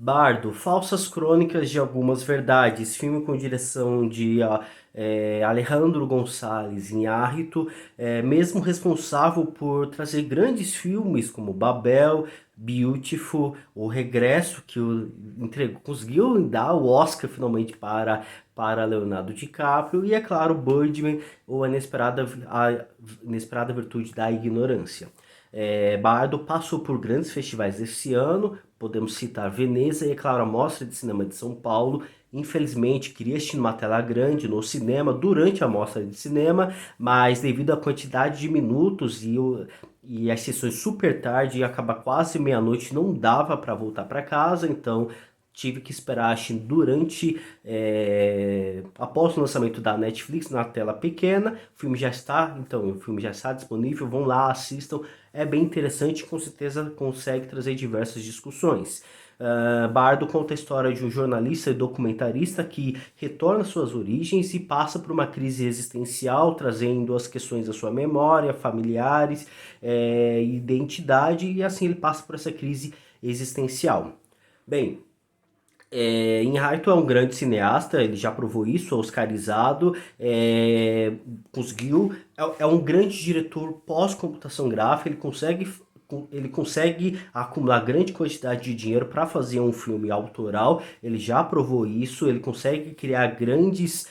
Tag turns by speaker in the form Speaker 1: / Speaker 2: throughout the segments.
Speaker 1: Bardo, Falsas Crônicas de Algumas Verdades, filme com direção de Alejandro González Iñárritu, mesmo responsável por trazer grandes filmes como Babel, Beautiful, O Regresso, que conseguiu dar o Oscar finalmente para Leonardo DiCaprio, e é claro, Birdman, ou a Inesperada Virtude da Ignorância. Bardo passou por grandes festivais esse ano, podemos citar Veneza e, é claro, a Mostra de Cinema de São Paulo. Infelizmente, queria assistir numa tela grande no cinema durante a Mostra de Cinema, mas devido à quantidade de minutos e as sessões super tarde, e acaba quase meia-noite, não dava para voltar para casa, então tive que esperar acho, após o lançamento da Netflix na tela pequena. O filme já está disponível, vão lá, assistam, é bem interessante e com certeza consegue trazer diversas discussões. Bardo conta a história de um jornalista e documentarista que retorna às suas origens e passa por uma crise existencial, trazendo as questões da sua memória, familiares, identidade, e assim ele passa por essa crise existencial. Bem, Inharito é um grande cineasta, ele já provou isso, é oscarizado, é um grande diretor pós-computação gráfica, ele consegue acumular grande quantidade de dinheiro para fazer um filme autoral, ele já provou isso, ele consegue criar grandes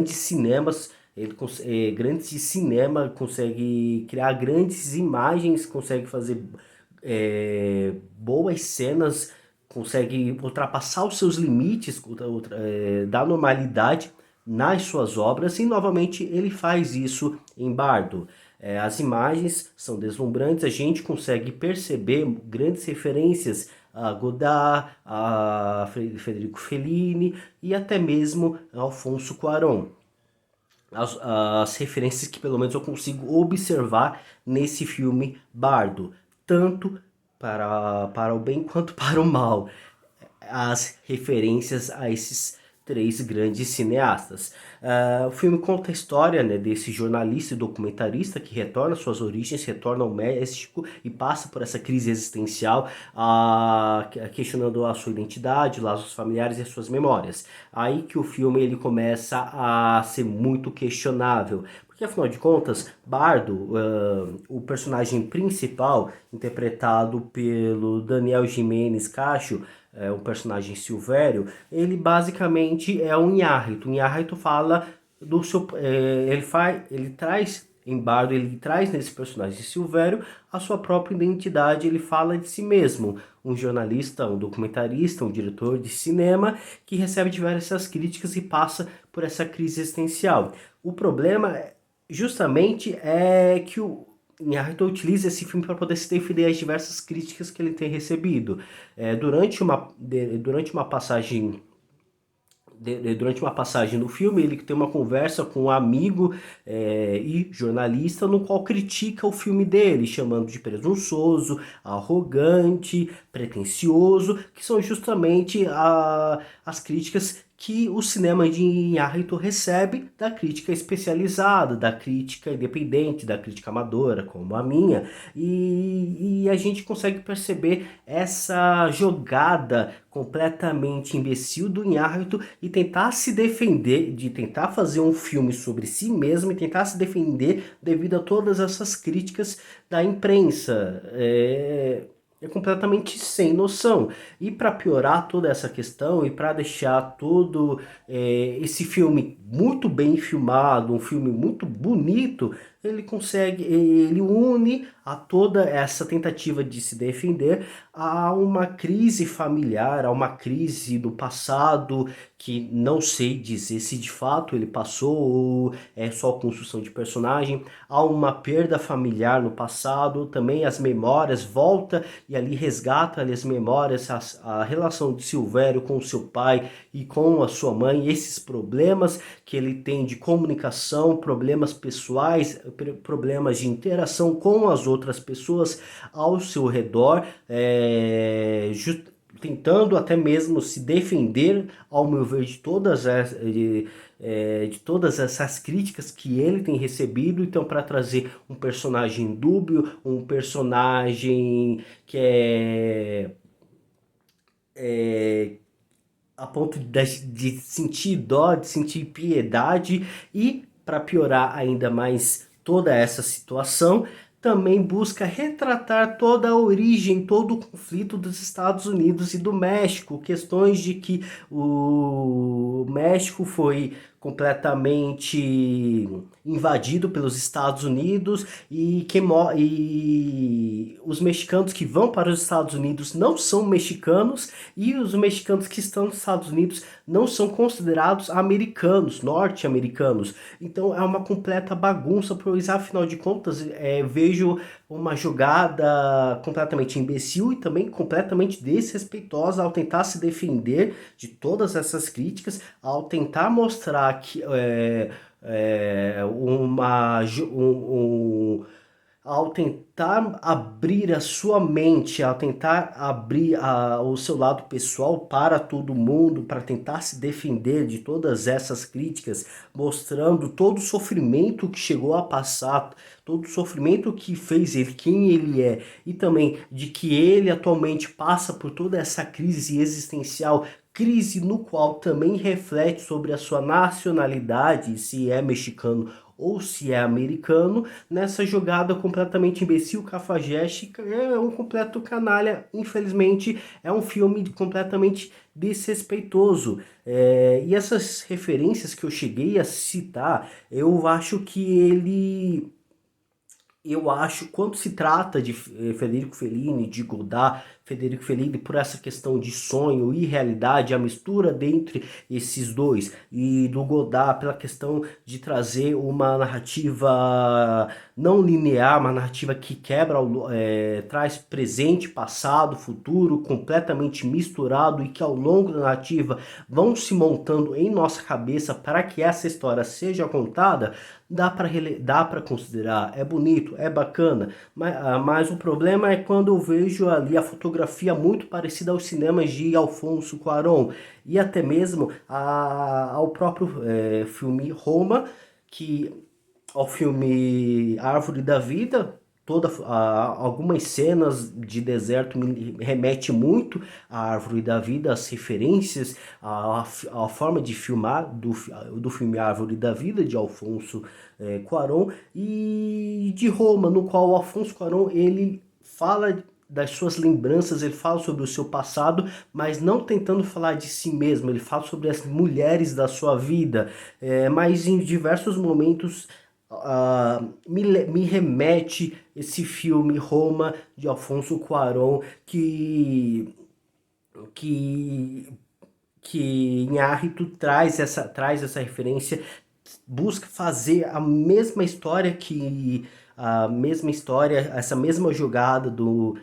Speaker 1: cinemas, grandes de cinema, consegue criar grandes imagens, consegue fazer boas cenas, consegue ultrapassar os seus limites da normalidade nas suas obras, e novamente ele faz isso em Bardo. As imagens são deslumbrantes, a gente consegue perceber grandes referências a Godard, a Federico Fellini e até mesmo a Alfonso Cuarón. As referências que pelo menos eu consigo observar nesse filme Bardo, tanto para o bem quanto para o mal, as referências a esses três grandes cineastas. O filme conta a história, né, desse jornalista e documentarista que retorna às suas origens, retorna ao México e passa por essa crise existencial, questionando a sua identidade, laços familiares e as suas memórias. Aí que o filme ele começa a ser muito questionável. Porque afinal de contas, Bardo, o personagem principal, interpretado pelo Daniel Giménez Cacho, o personagem Silvério, ele basicamente é um Inhárritu. O Inhárritu fala do seu. Ele traz em Bardo, ele traz nesse personagem Silvério a sua própria identidade, ele fala de si mesmo. Um jornalista, um documentarista, um diretor de cinema que recebe diversas críticas e passa por essa crise existencial. O problema justamente é que o Inharito utiliza esse filme para poder se defender as diversas críticas que ele tem recebido. Durante uma passagem durante uma passagem no filme, ele tem uma conversa com um amigo e jornalista, no qual critica o filme dele, chamando de presunçoso, arrogante, pretensioso, que são justamente as críticas que o cinema de Inharito recebe da crítica especializada, da crítica independente, da crítica amadora, como a minha, e a gente consegue perceber essa jogada completamente imbecil do Inharito e tentar se defender, de tentar fazer um filme sobre si mesmo e tentar se defender devido a todas essas críticas da imprensa. É completamente sem noção. E para piorar toda essa questão e para deixar todo esse filme muito bem filmado, um filme muito bonito, ele une a toda essa tentativa de se defender a uma crise familiar, a uma crise do passado que não sei dizer se de fato ele passou ou é só construção de personagem, há uma perda familiar no passado, também as memórias volta e ali resgata ali as memórias, a relação de Silvério com o seu pai e com a sua mãe, esses problemas que ele tem de comunicação, problemas pessoais, problemas de interação com as outras pessoas ao seu redor, tentando até mesmo se defender, ao meu ver, de todas essas críticas que ele tem recebido. Então, para trazer um personagem dúbio, um personagem que a ponto de sentir dó, de sentir piedade e, para piorar ainda mais toda essa situação, também busca retratar toda a origem, todo o conflito dos Estados Unidos e do México, questões de que o México foi completamente invadido pelos Estados Unidos e os mexicanos que vão para os Estados Unidos não são mexicanos e os mexicanos que estão nos Estados Unidos não são considerados americanos, norte-americanos. Então é uma completa bagunça, pois afinal de contas vejo uma jogada completamente imbecil e também completamente desrespeitosa ao tentar se defender de todas essas críticas, ao tentar mostrar que ao tentar abrir a sua mente, ao tentar abrir o seu lado pessoal para todo mundo, para tentar se defender de todas essas críticas, mostrando todo o sofrimento que chegou a passar, todo o sofrimento que fez ele quem ele é, e também de que ele atualmente passa por toda essa crise existencial, crise no qual também reflete sobre a sua nacionalidade, se é mexicano ou se é americano, nessa jogada completamente imbecil, cafajeste, é um completo canalha. Infelizmente, é um filme completamente desrespeitoso. E essas referências que eu cheguei a citar, eu acho que quando se trata de Federico Fellini, de Godard, Federico Fellini, por essa questão de sonho e realidade, a mistura dentre esses dois, e do Godard pela questão de trazer uma narrativa não linear, uma narrativa que traz presente, passado, futuro, completamente misturado e que ao longo da narrativa vão se montando em nossa cabeça para que essa história seja contada. Dá para considerar, é bonito, é bacana, mas o problema é quando eu vejo ali a fotografia muito parecida aos cinemas de Alfonso Cuarón e até mesmo ao próprio filme Roma, que ao filme Árvore da Vida. Algumas cenas de deserto me remete muito à Árvore da Vida, as referências, a forma de filmar do filme Árvore da Vida, de Alfonso Cuarón, e de Roma, no qual o Alfonso Cuarón ele fala das suas lembranças, ele fala sobre o seu passado, mas não tentando falar de si mesmo, ele fala sobre as mulheres da sua vida, mas em diversos momentos me remete esse filme Roma de Alfonso Cuarón que que Inhárritu traz essa referência, busca fazer a mesma história, essa mesma jogada do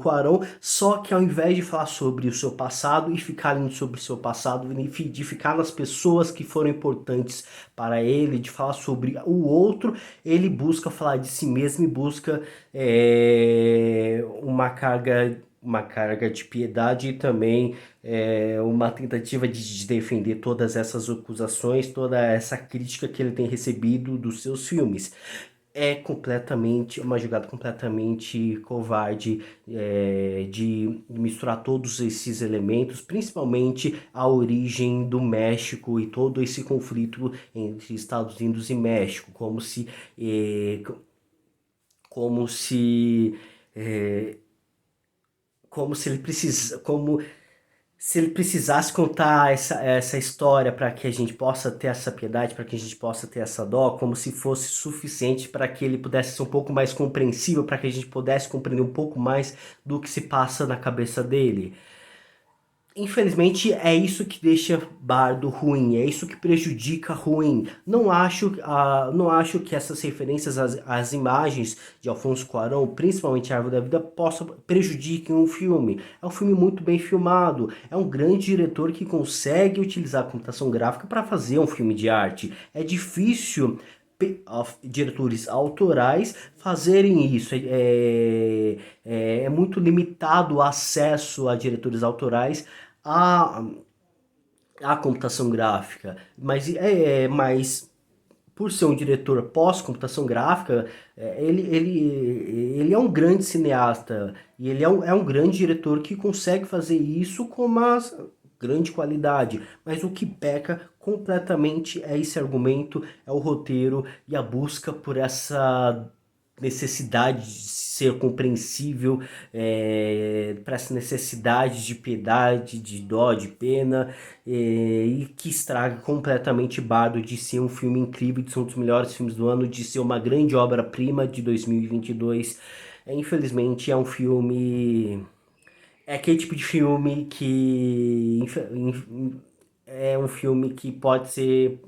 Speaker 1: Cuarón, só que ao invés de falar sobre o seu passado e ficar ali sobre o seu passado, de ficar nas pessoas que foram importantes para ele, de falar sobre o outro, ele busca falar de si mesmo e busca uma carga de piedade e também uma tentativa de defender todas essas acusações, toda essa crítica que ele tem recebido dos seus filmes. É completamente uma jogada completamente covarde de misturar todos esses elementos, principalmente a origem do México e todo esse conflito entre Estados Unidos e México, como se eh, como se ele precisa, como se ele precisasse contar essa história para que a gente possa ter essa piedade, para que a gente possa ter essa dó, como se fosse suficiente para que ele pudesse ser um pouco mais compreensível, para que a gente pudesse compreender um pouco mais do que se passa na cabeça dele. Infelizmente é isso que deixa Bardo ruim, é isso que prejudica ruim. Não acho que essas referências às imagens de Alfonso Cuarón, principalmente a Árvore da Vida, prejudiquem o filme. É um filme muito bem filmado, é um grande diretor que consegue utilizar a computação gráfica para fazer um filme de arte. É difícil diretores autorais fazerem isso. É muito limitado o acesso a diretores autorais à, à computação gráfica. Mas por ser um diretor pós-computação gráfica, ele é um grande cineasta e ele é um grande diretor que consegue fazer isso com uma grande qualidade. Mas o que peca completamente é esse argumento, é o roteiro e a busca por essa necessidade de ser compreensível, para essa necessidade de piedade, de dó, de pena, e que estraga completamente Bardo de ser um filme incrível, de ser um dos melhores filmes do ano, de ser uma grande obra-prima de 2022. Infelizmente é um filme... É aquele tipo de filme que... É um filme que pode ser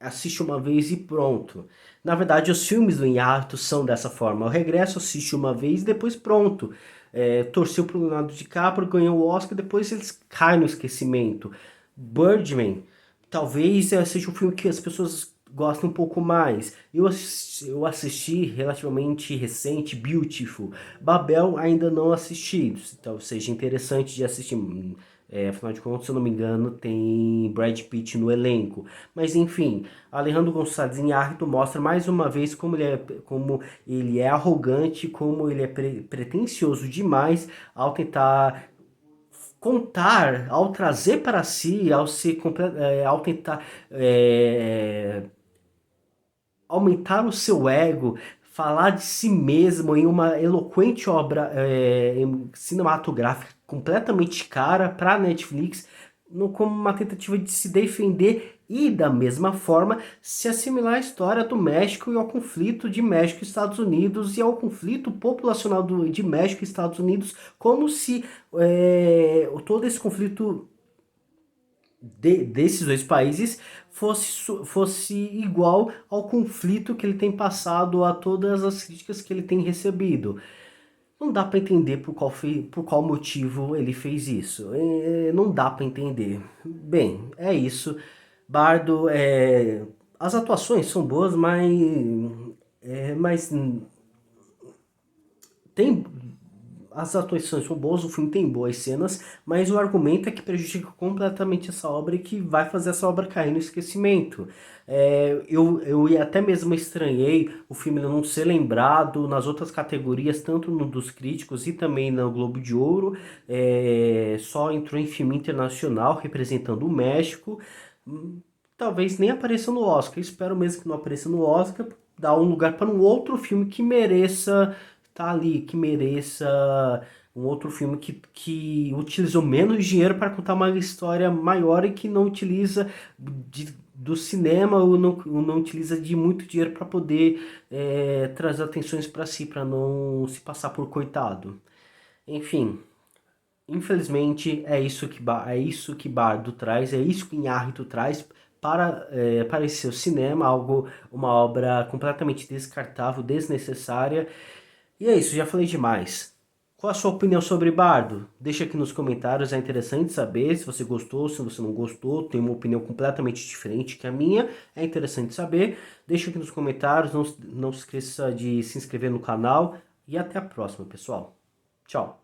Speaker 1: assiste uma vez e pronto. Na verdade, os filmes do Inharto são dessa forma. O Regresso assiste uma vez e depois pronto. Torceu pro Leonardo DiCaprio, ganhou o Oscar, depois eles caem no esquecimento. Birdman, talvez seja um filme que as pessoas gostam um pouco mais. Eu assisti relativamente recente, Beautiful. Babel ainda não assisti, então seja interessante de assistir. Afinal de contas, se eu não me engano, tem Brad Pitt no elenco. Mas enfim, Alejandro Gonçalves Iñárritu mostra mais uma vez como ele é arrogante, como ele é pretensioso demais ao tentar contar, ao trazer para si, ao tentar aumentar o seu ego, falar de si mesmo em uma eloquente obra cinematográfica completamente cara para Netflix, como uma tentativa de se defender e, da mesma forma, se assimilar à história do México e ao conflito de México e Estados Unidos e ao conflito populacional de México e Estados Unidos, como se todo esse conflito desses dois países fosse igual ao conflito que ele tem passado, a todas as críticas que ele tem recebido. Não dá para entender por qual motivo ele fez isso. Não dá para entender. Bem, é isso. Bardo, as atuações são boas, mas tem as atuações são boas, o filme tem boas cenas, mas o argumento é que prejudica completamente essa obra e que vai fazer essa obra cair no esquecimento. Eu até mesmo estranhei o filme não ser lembrado nas outras categorias, tanto no dos críticos e também no Globo de Ouro. Só entrou em filme internacional representando o México. Talvez nem apareça no Oscar. Espero mesmo que não apareça no Oscar, dar um lugar para um outro filme que mereça tá ali, que mereça um outro filme que utilizou menos dinheiro para contar uma história maior e que não utiliza do cinema ou não utiliza de muito dinheiro para poder trazer atenções para si, para não se passar por coitado. Enfim, infelizmente é isso que Bardo traz, é isso que Inharito traz para esse seu cinema, uma obra completamente descartável, desnecessária. E é isso, já falei demais. Qual a sua opinião sobre Bardo? Deixa aqui nos comentários, é interessante saber se você gostou, se você não gostou, tem uma opinião completamente diferente que a minha, é interessante saber. Deixa aqui nos comentários, não se esqueça de se inscrever no canal e até a próxima, pessoal. Tchau!